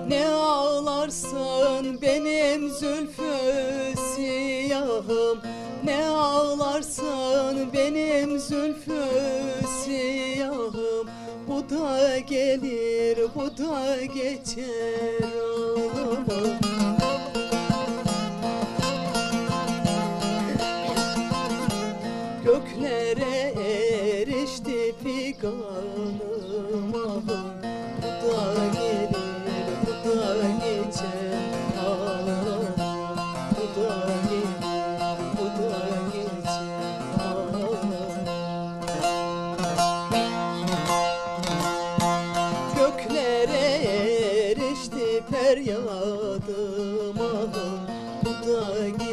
Ne ağlarsan benim zülfü siyahım, ne ağlarsan benim zülfü siyahım. Bu da gelir, bu da geçer, ağlama. Göklere erişti figanım, ahım. Bu da gelir, bu da geçer, ağlama. Bu da gelir, bu da geçer, ağlama. Göklere erişti feryadım, ahım. Bu da gelir.